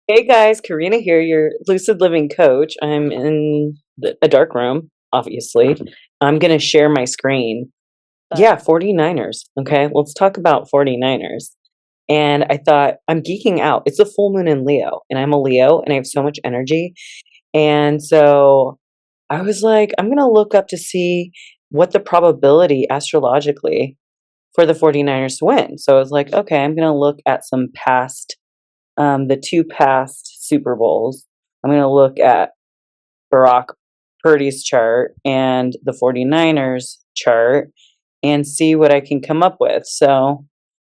Hey guys, Karina here, your lucid living coach. I'm in a dark room, obviously. I'm going to share my screen. Yeah, 49ers. Okay, let's talk about 49ers. And I thought, I'm geeking out. It's a full moon in Leo, and I'm a Leo, and I have so much energy. And so I was like, I'm going to look up to see what the probability astrologically for the 49ers to win. So I was like, okay, I'm going to look at some past the two past Super Bowls. I'm going to look at Barack Purdy's chart and the 49ers chart and see what I can come up with. So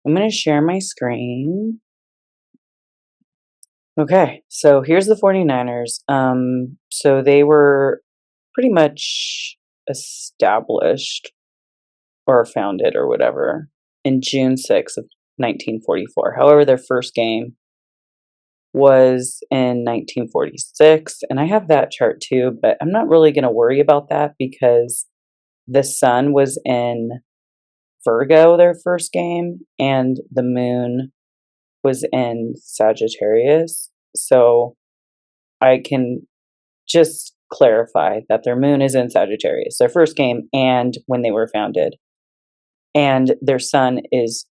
I'm going to share my screen. Okay, so here's the 49ers. So they were pretty much established or founded or whatever in June 6th of 1944. However, their first game was in 1946, and I have that chart too, but I'm not really going to worry about that because the sun was in Virgo their first game and the moon was in Sagittarius. So I can just clarify that their moon is in Sagittarius, their first game, and when they were founded. And their sun is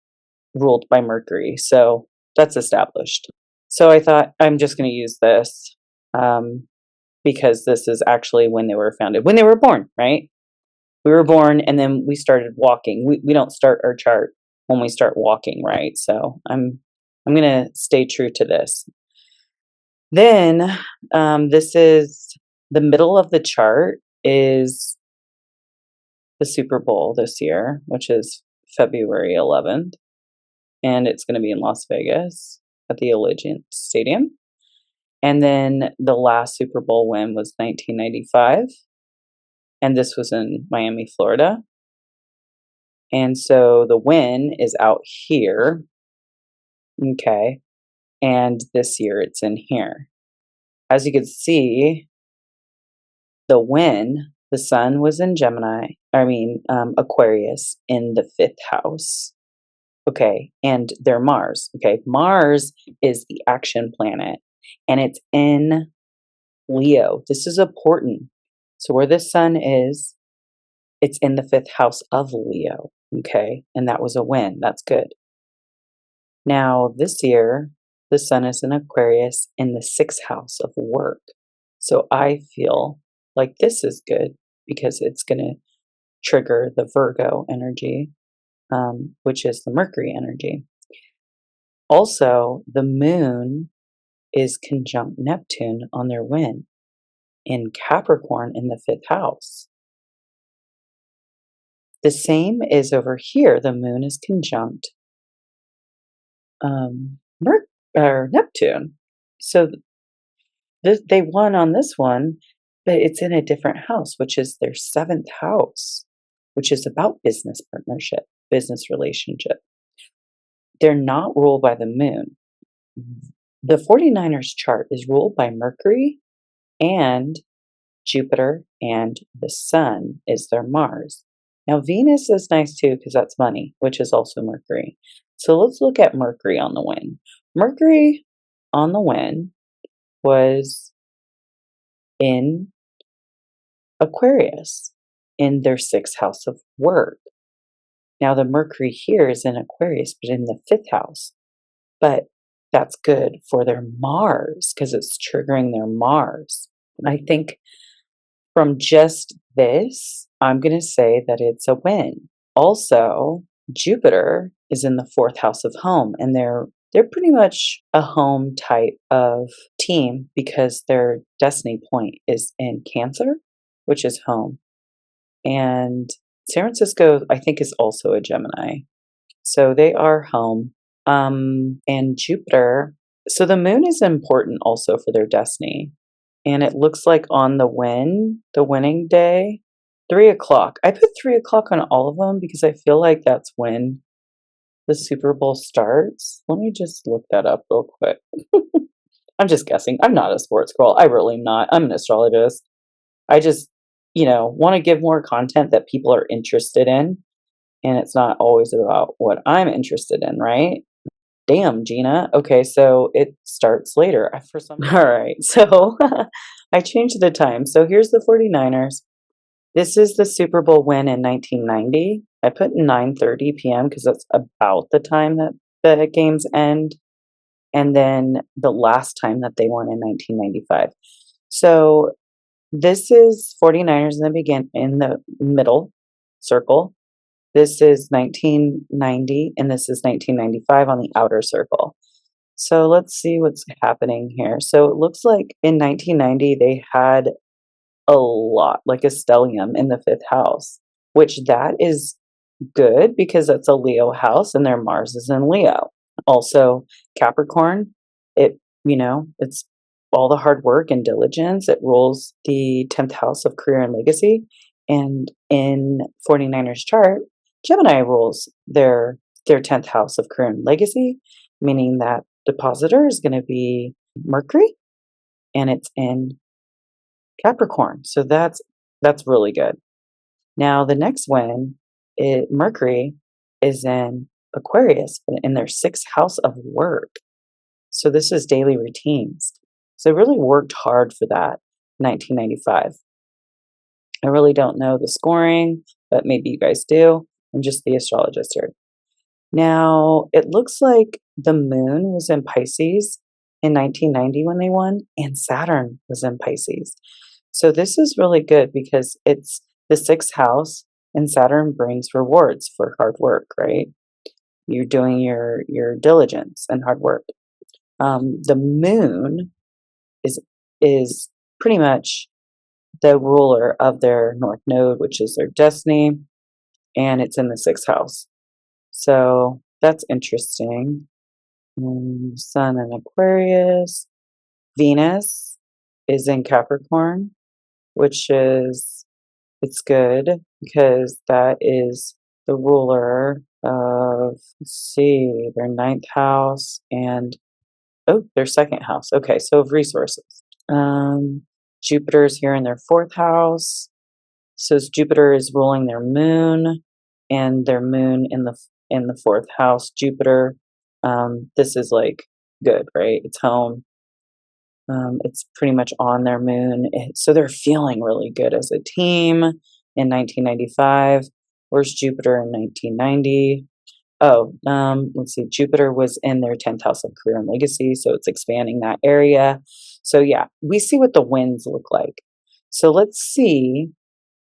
ruled by Mercury. So that's established. So I thought I'm just going to use this because this is actually when they were founded, when they were born, right? We were born and then we started walking. We don't start our chart when we start walking, right? So I'm going to stay true to this. Then this is the middle of the chart is the Super Bowl this year, which is February 11th. And it's going to be in Las Vegas at the Allegiant Stadium. And then the last Super Bowl win was 1995. And this was in Miami, Florida. And so the win is out here. Okay. And this year it's in here. As you can see, the win, the sun was in Aquarius in the 5th house. Okay. And they're Mars. Okay. Mars is the action planet and it's in Leo. This is important. So where the sun is, it's in the 5th house of Leo. Okay. And that was a win. That's good. Now, this year, the sun is in Aquarius in the 6th house of work. So I feel like this is good because it's going to trigger the Virgo energy, which is the Mercury energy. Also, the moon is conjunct Neptune on their win in Capricorn in the 5th house. The same is over here. The moon is conjunct Neptune. So they won on this one, but it's in a different house, which is their 7th house, which is about business partnership, business relationship. They're not ruled by the moon. The 49ers chart is ruled by Mercury and Jupiter, and the sun is their Mars. Now, Venus is nice too because that's money, which is also Mercury. So let's look at Mercury on the win. Mercury on the win was in Aquarius in their 6th house of work. Now, the Mercury here is in Aquarius, but in the 5th house. But that's good for their Mars because it's triggering their Mars. And I think from just this, I'm going to say that it's a win. Also, Jupiter is in the 4th house of home, and they're pretty much a home type of team because their destiny point is in Cancer, which is home. And San Francisco, I think, is also a Gemini. So they are home. And Jupiter, so the moon is important also for their destiny. And it looks like on the winning day, 3 o'clock. I put 3 o'clock on all of them because I feel like that's when the Super Bowl starts. Let me just look that up real quick. I'm just guessing. I'm not a sports girl. I really am not. I'm an astrologist. I just, want to give more content that people are interested in. And it's not always about what I'm interested in, right? Damn, Gina. Okay, so it starts later for some. All right, so I changed the time. So here's the 49ers. This is the Super Bowl win in 1990. I put 9:30 p.m. because that's about the time that the games end. And then the last time that they won in 1995. So this is 49ers in the middle circle. This is 1990, and this is 1995 on the outer circle. So let's see what's happening here. So it looks like in 1990, they had a lot, like a stellium in the fifth house, which that is good because that's a Leo house and their Mars is in Leo. Also, Capricorn, it's all the hard work and diligence. It rules the 10th house of career and legacy. And in 49ers chart, Gemini rules their 10th house of career and legacy, meaning that depositor is going to be Mercury and it's in Capricorn. So that's really good. Now the next one, Mercury is in Aquarius, but in their sixth house of work. So this is daily routines. So I really worked hard for that in 1995. I really don't know the scoring, but maybe you guys do. I'm just the astrologist here. Now, it looks like the moon was in Pisces in 1990 when they won, and Saturn was in Pisces. So this is really good because it's the sixth house, and Saturn brings rewards for hard work, right? You're doing your diligence and hard work. The moon is pretty much the ruler of their north node, which is their destiny, and it's in the sixth house. So that's interesting. Sun in Aquarius. Venus is in Capricorn, which is, it's good because that is the ruler of, let's see, their ninth house and, their second house. Okay, so of resources. Jupiter is here in their fourth house. So Jupiter is ruling their moon, and their moon in the fourth house. Jupiter, this is like good, right? It's home. It's pretty much on their moon, so they're feeling really good as a team in 1995. Where's Jupiter in 1990? Let's see. Jupiter was in their 10th house of career and legacy, so it's expanding that area. So yeah, we see what the winds look like. So let's see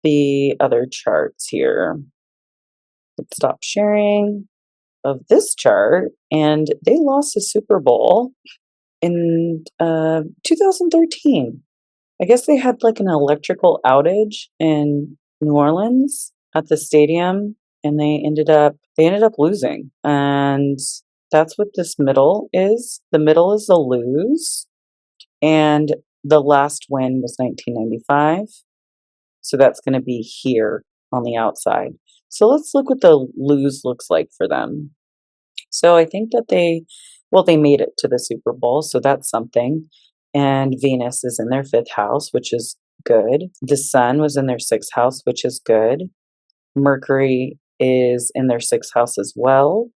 the other charts here. Let's stop sharing of this chart, and they lost the Super Bowl in 2013. I guess they had like an electrical outage in New Orleans at the stadium, and they ended up losing. And that's what this middle is. The middle is a lose, and the last win was 1995. So that's going to be here on the outside. So let's look what the lose looks like for them. So I think that they made it to the Super Bowl, so that's something. And Venus is in their fifth house, which is good. The sun was in their sixth house, which is good. Mercury is in their sixth house as well,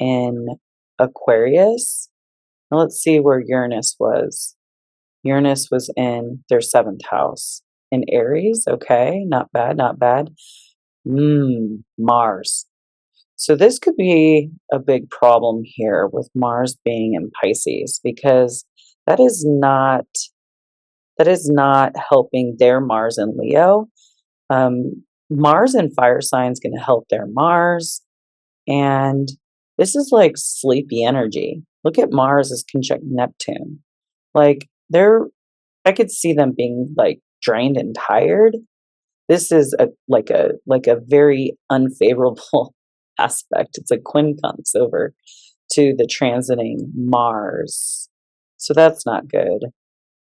in Aquarius. Now let's see where Uranus was. Uranus was in their seventh house. In Aries, okay, not bad, not bad. Mars. So this could be a big problem here with Mars being in Pisces, because that is not helping their Mars in Leo. Mars in fire sign is going to help their Mars, and this is like sleepy energy. Look at Mars as conjunct Neptune. Like I could see them being like drained and tired. This is like a very unfavorable aspect. It's a quincunx over to the transiting Mars. So that's not good.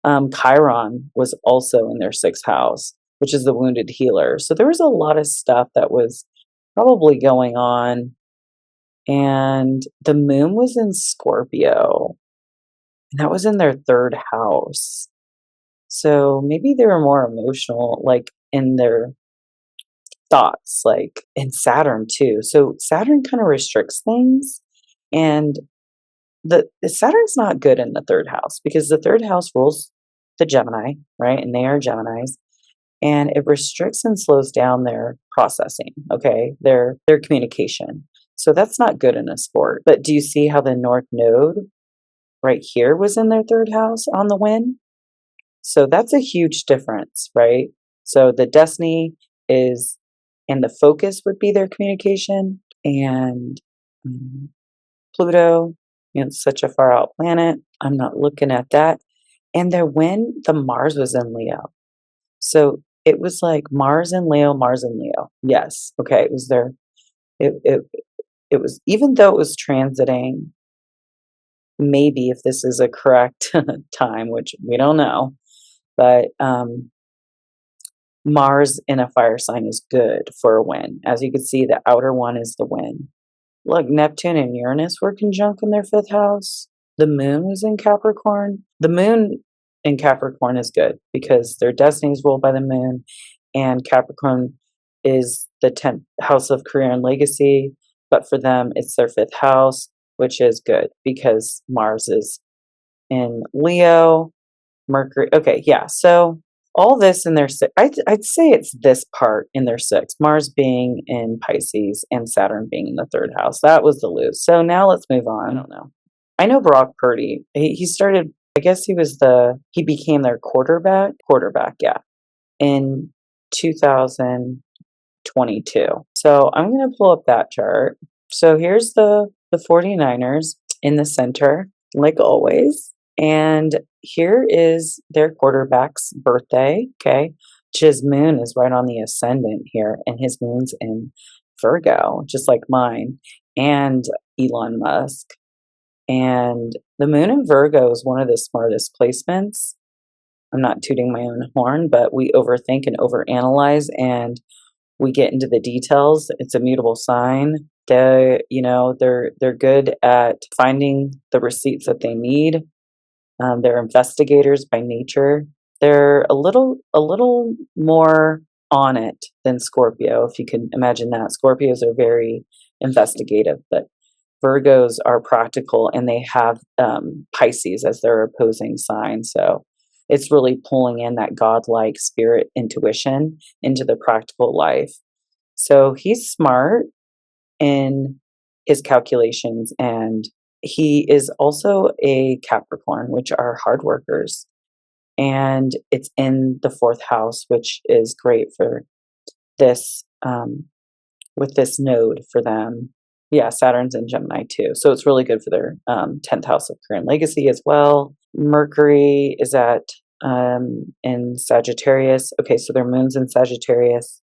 Chiron was also in their sixth house, which is the wounded healer. So there was a lot of stuff that was probably going on. And the moon was in Scorpio, and that was in their third house. So maybe they were more emotional, like in their thoughts, like in Saturn too. So Saturn kind of restricts things, and the Saturn's not good in the third house because the third house rules the Gemini, right? And they are Geminis, and it restricts and slows down their processing, okay? Their communication. So that's not good in a sport. But do you see how the North Node right here was in their third house on the win? So that's a huge difference, right? So the destiny is, and the focus would be their communication, and Pluto, such a far out planet. I'm not looking at that. And their win, the Mars was in Leo. So it was like Mars in Leo, Mars in Leo. Yes. Okay. It was their, it was, even though it was transiting, maybe if this is a correct time, which we don't know, but Mars in a fire sign is good for a win. As you can see, the outer one is the win. Look, Neptune and Uranus were conjunct in their fifth house. The moon was in Capricorn. The moon in Capricorn is good because their destiny is ruled by the moon, and Capricorn is the 10th house of career and legacy. But for them, it's their fifth house, which is good because Mars is in Leo, Mercury. Okay, yeah. So all this in their six, I'd say it's this part in their six, Mars being in Pisces and Saturn being in the third house. That was the lose. So now let's move on. I don't know. I know Brock Purdy. He started, I guess he became their quarterback, yeah, in 2022. So I'm going to pull up that chart. So here's the 49ers in the center, like always. And here is their quarterback's birthday, okay? His moon is right on the ascendant here, and his moon's in Virgo, just like mine, and Elon Musk. And the moon in Virgo is one of the smartest placements. I'm not tooting my own horn, but we overthink and overanalyze, and we get into the details. It's a mutable sign. They're good at finding the receipts that they need. They're investigators by nature. They're a little more on it than Scorpio, if you can imagine that. Scorpios are very investigative, but Virgos are practical, and they have Pisces as their opposing sign. So it's really pulling in that godlike spirit intuition into the practical life. So he's smart in his calculations, and he is also a Capricorn, which are hard workers. And it's in the fourth house, which is great for this, with this node for them. Yeah, Saturn's in Gemini too. So it's really good for their 10th house of career and legacy as well. Mercury is in Sagittarius. Okay, so their moon's in Sagittarius.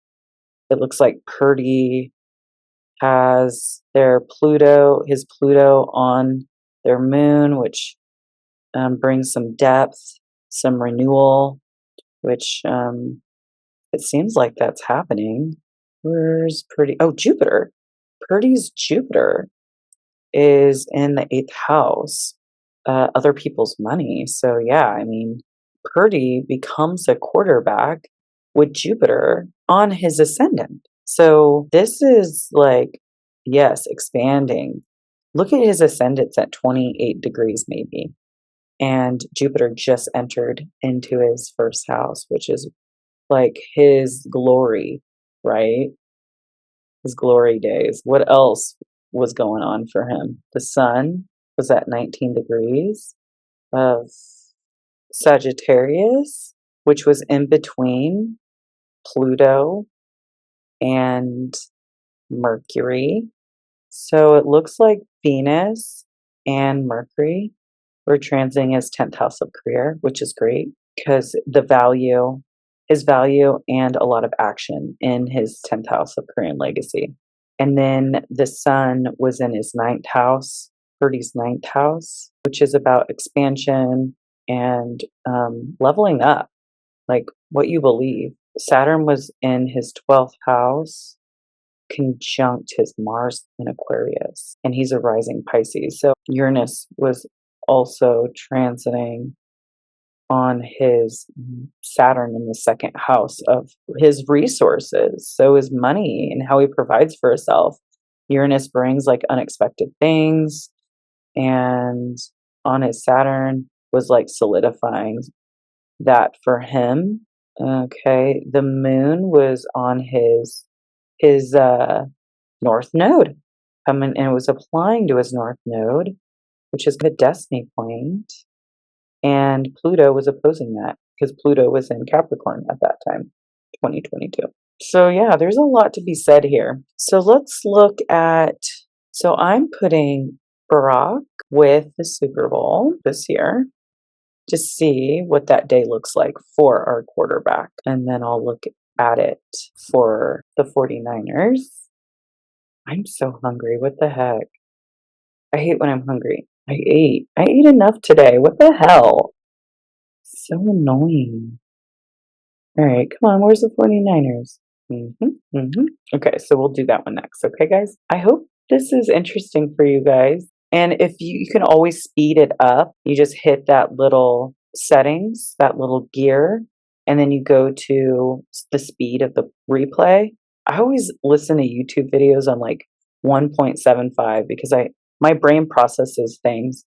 It looks like Purdy has his Pluto on their moon, which brings some depth, some renewal, which it seems like that's happening. Where's Purdy? Oh, Jupiter. Purdy's Jupiter is in the 8th house, other people's money. So yeah, I mean, Purdy becomes a quarterback with Jupiter on his ascendant. So this is like, yes, expanding. Look at his ascendants at 28 degrees maybe. And Jupiter just entered into his first house, which is like his glory, right? His glory days. What else was going on for him? The sun was at 19 degrees of Sagittarius, which was in between Pluto and Mercury. So it looks like Venus and Mercury were transiting his 10th house of career, which is great because his value and a lot of action in his 10th house of career and legacy. And then the sun was in his 9th house, Purdy's 9th house, which is about expansion and leveling up, like what you believe. Saturn was in his 12th house, conjunct his Mars in Aquarius, and he's a rising Pisces. So Uranus was also transiting on his Saturn in the 2nd house of his resources. So his money and how he provides for himself. Uranus brings like unexpected things. and on his Saturn was like solidifying that for him. Okay, the moon was on his north node, coming and it was applying to his north node, which is the destiny point, and Pluto was opposing that because Pluto was in Capricorn at that time, 2022. So yeah, there's a lot to be said here. So let's look at, so I'm putting Barack with the Super Bowl this year to see what that day looks like for our quarterback. And then I'll look at it for the 49ers. I'm so hungry. What the heck? I hate when I'm hungry. I ate enough today. What the hell? So annoying. All right, come on. Where's the 49ers? Okay, so we'll do that one next. Okay, guys? I hope this is interesting for you guys. And if you can always speed it up, you just hit that little settings, that little gear, and then you go to the speed of the replay. I always listen to YouTube videos on like 1.75 because my brain processes things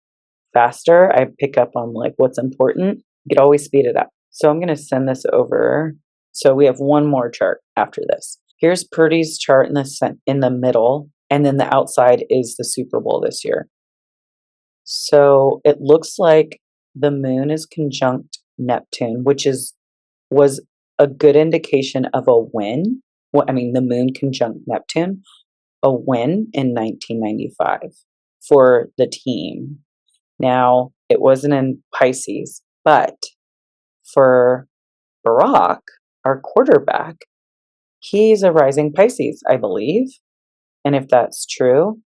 faster. I pick up on like what's important. You could always speed it up. So I'm going to send this over. So we have one more chart after this. Here's Purdy's chart in the middle, and then the outside is the Super Bowl this year. So it looks like the moon is conjunct Neptune, which was a good indication of a win. Well, I mean, the moon conjunct Neptune, a win in 1995 for the team. Now, it wasn't in Pisces, but for Barack, our quarterback, he's a rising Pisces, I believe. And if that's true,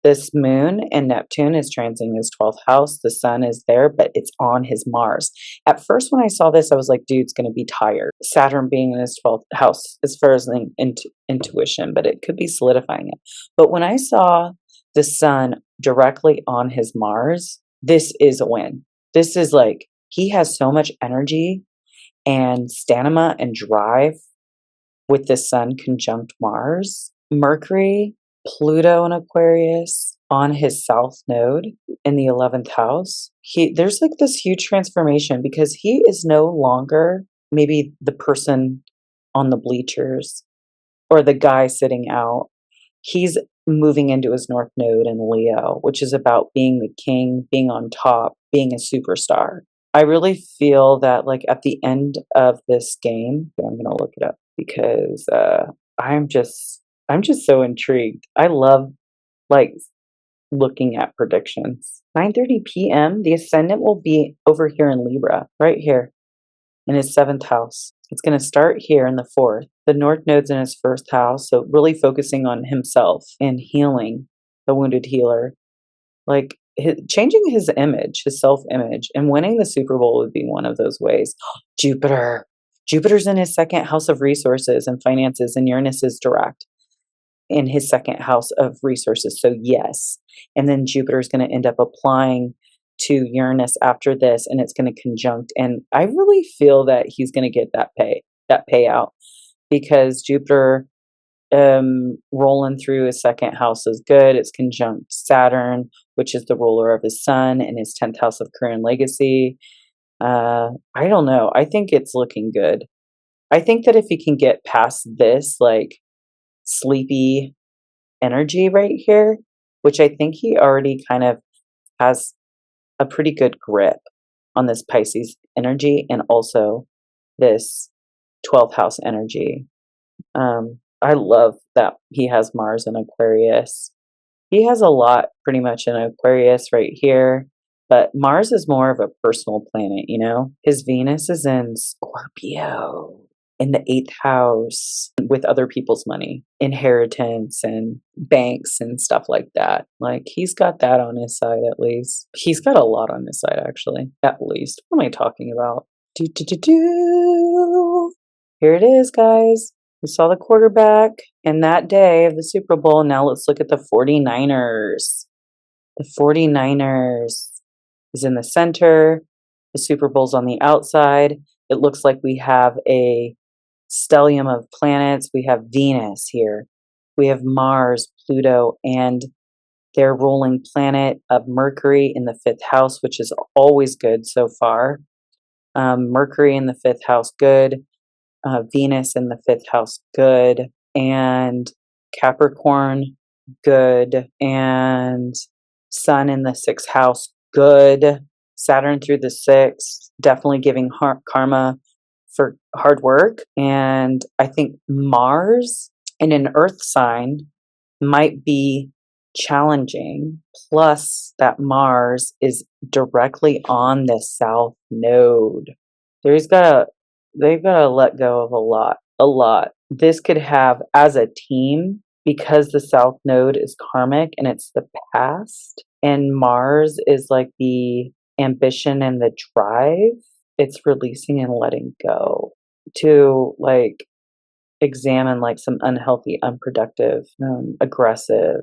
this moon and Neptune is transiting his 12th house. The sun is there, but it's on his Mars. At first, when I saw this, I was like, dude's going to be tired. Saturn being in his 12th house as far as the intuition, but it could be solidifying it. But when I saw the sun directly on his Mars, this is a win. This is like, he has so much energy and stamina and drive with the sun conjunct Mars. Mercury, Pluto in Aquarius on his south node in the 11th house. There's like this huge transformation because he is no longer maybe the person on the bleachers or the guy sitting out. He's moving into his north node in Leo, which is about being the king, being on top, being a superstar. I really feel that like at the end of this game, I'm going to look it up because I'm just so intrigued. I love like looking at predictions. 9:30 p.m. The ascendant will be over here in Libra, right here in his 7th house. It's going to start here in the 4th. The north node's in his 1st house, so really focusing on himself and healing, the wounded healer. Like changing his image, his self-image, and winning the Super Bowl would be one of those ways. Jupiter's in his 2nd house of resources and finances, and Uranus is direct in his 2nd house of resources. So yes. And then Jupiter is going to end up applying to Uranus after this, and it's going to conjunct. And I really feel that he's going to get that payout because Jupiter rolling through his 2nd house is good. It's conjunct Saturn, which is the ruler of his sun, and his 10th house of career and legacy. I don't know. I think it's looking good. I think that if he can get past this, like, sleepy energy right here, which I think he already kind of has a pretty good grip on this Pisces energy and also this 12th house energy. I love that he has Mars in Aquarius. He has a lot pretty much in Aquarius right here, but Mars is more of a personal planet, you know? His Venus is in Scorpio in the 8th house with other people's money, inheritance and banks and stuff like that. Like he's got that on his side at least. He's got a lot on his side actually, at least. What am I talking about? Here it is, guys. We saw the quarterback and that day of the Super Bowl. Now let's look at the 49ers. The 49ers is in the center. The Super Bowl's on the outside. It looks like we have a stellium of planets. We have Venus here. We have Mars, Pluto, and their ruling planet of Mercury in the 5th house, which is always good so far. Mercury in the 5th house, good. Venus in the 5th house, good. And Capricorn, good. And Sun in the 6th house, good. Saturn through the 6th, definitely giving karma for hard work. And I think Mars in an earth sign might be challenging. Plus, that Mars is directly on the south node. They've got to let go of a lot. This could have, as a team, because the south node is karmic and it's the past, and Mars is like the ambition and the drive, it's releasing and letting go to like examine like some unhealthy, unproductive, aggressive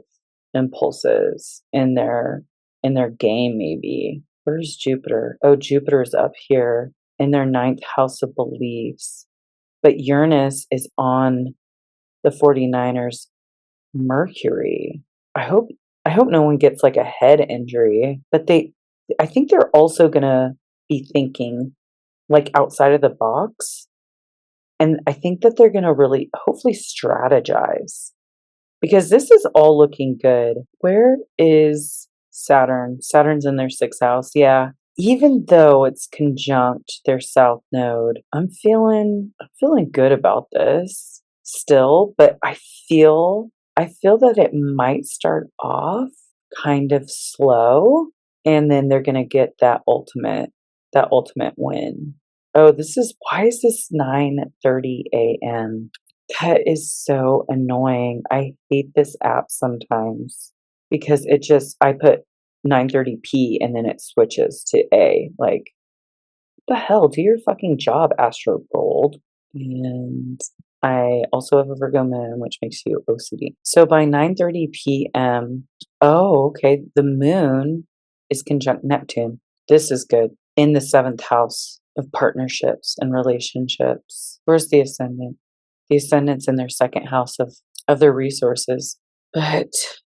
impulses in their game. Maybe. Where's Jupiter? Oh, Jupiter's up here in their 9th house of beliefs, but Uranus is on the 49ers Mercury. I hope no one gets like a head injury, but I think they're also gonna be thinking like outside of the box, and I think that they're gonna really hopefully strategize, because this is all looking good. Where is Saturn? Saturn's in their 6th house. Yeah. Even though it's conjunct their south node, I'm feeling good about this still, but I feel that it might start off kind of slow, and then they're going to get that ultimate win. Oh, why is this 9:30 a.m.? That is so annoying. I hate this app sometimes because I put 9:30p and then it switches to A. Like, what the hell? Do your fucking job, Astro Gold. And I also have a Virgo moon, which makes you OCD. So by 9:30 p.m., oh, okay, the moon is conjunct Neptune. This is good. In the 7th house of partnerships and relationships. Where's the ascendant? The ascendant's in their 2nd house of their resources. But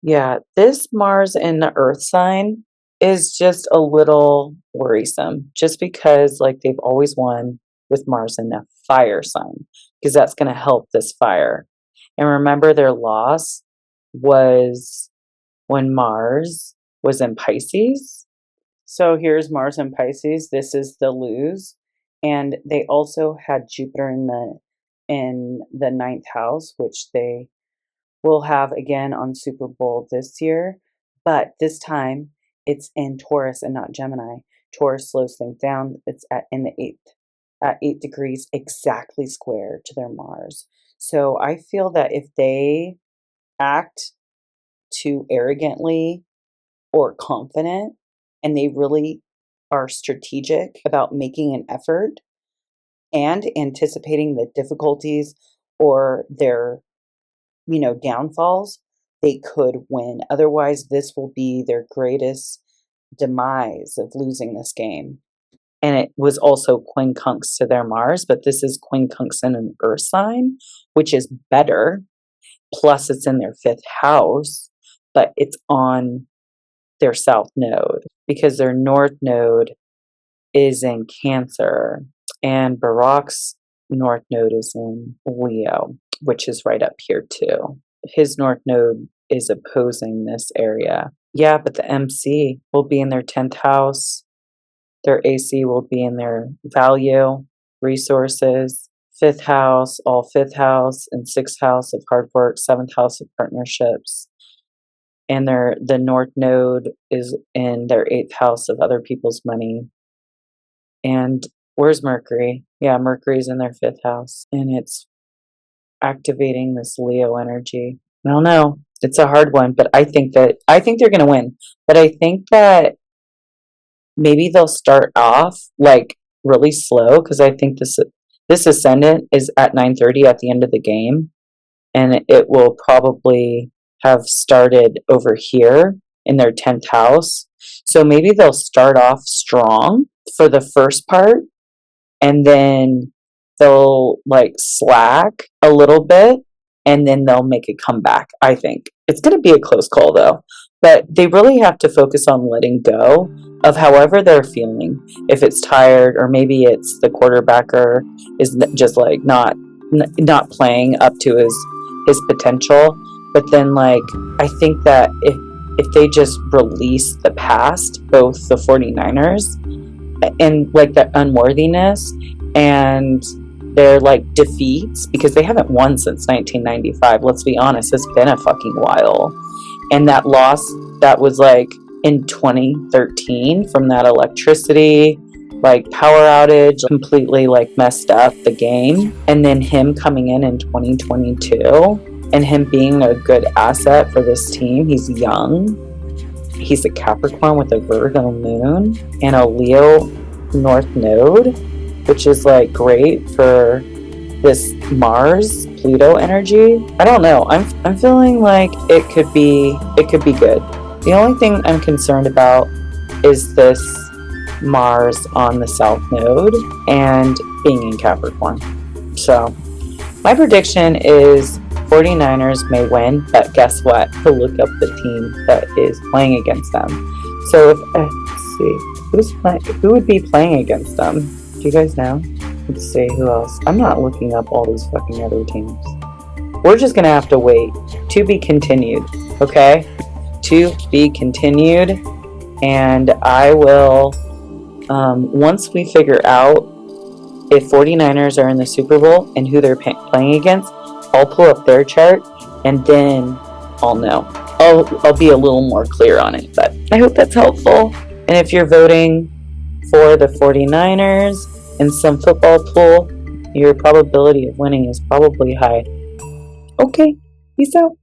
yeah, this Mars in the earth sign is just a little worrisome, just because like they've always won with Mars in the fire sign, because that's going to help this fire. And remember, their loss was when Mars was in Pisces. So here's Mars in Pisces. This is the lose. And they also had Jupiter in the 9th house, which they will have again on Super Bowl this year. But this time it's in Taurus and not Gemini. Taurus slows things down. It's in the 8th, at 8 degrees exactly square to their Mars. So I feel that if they act too arrogantly or confident, and they really are strategic about making an effort and anticipating the difficulties or their, downfalls, they could win. Otherwise, this will be their greatest demise of losing this game. And it was also QUINCUNX to their Mars, but this is QUINCUNX in an earth sign, which is better. Plus, it's in their 5th house, but it's on their south node, because their north node is in Cancer, and Barack's north node is in Leo, which is right up here too. His north node is opposing this area. Yeah, but the MC will be in their 10th house. Their AC will be in their value, resources, 5th house, all 5th house, and 6th house of hard work, 7th house of partnerships. And the north node is in their 8th house of other people's money. And where's Mercury? Yeah, Mercury's in their 5th house, and it's activating this Leo energy. I don't know. It's a hard one, but I think they're going to win. But I think that maybe they'll start off like really slow, because I think this ascendant is at 9:30 at the end of the game, and it will probably have started over here in their 10th house. So maybe they'll start off strong for the first part, and then they'll like slack a little bit, and then they'll make a comeback. I think it's going to be a close call though. But they really have to focus on letting go of however they're feeling. If it's tired, or maybe it's the quarterbacker is just like not playing up to his potential. But then, like, I think that if they just release the past, both the 49ers and like that unworthiness and their like defeats, because they haven't won since 1995. Let's be honest, it's been a fucking while. And that loss that was like in 2013 from that electricity like power outage completely like messed up the game. And then him coming in 2022 and him being a good asset for this team. He's young. He's a Capricorn with a Virgo moon and a Leo North Node, which is like great for this Mars Pluto energy. I don't know. I'm feeling like it could be good. The only thing I'm concerned about is this Mars on the South Node and being in Capricorn. So my prediction is 49ers may win, but guess what? To look up the team that is playing against them. So if let's see, who would be playing against them? Do you guys know? Let's see, who else? I'm not looking up all these fucking other teams. We're just gonna have to wait. To be continued, okay? To be continued. And I will, once we figure out if 49ers are in the Super Bowl and who they're playing against, I'll pull up their chart and then I'll know. I'll be a little more clear on it, but I hope that's helpful. And if you're voting for the 49ers in some football pool, your probability of winning is probably high. Okay, peace out.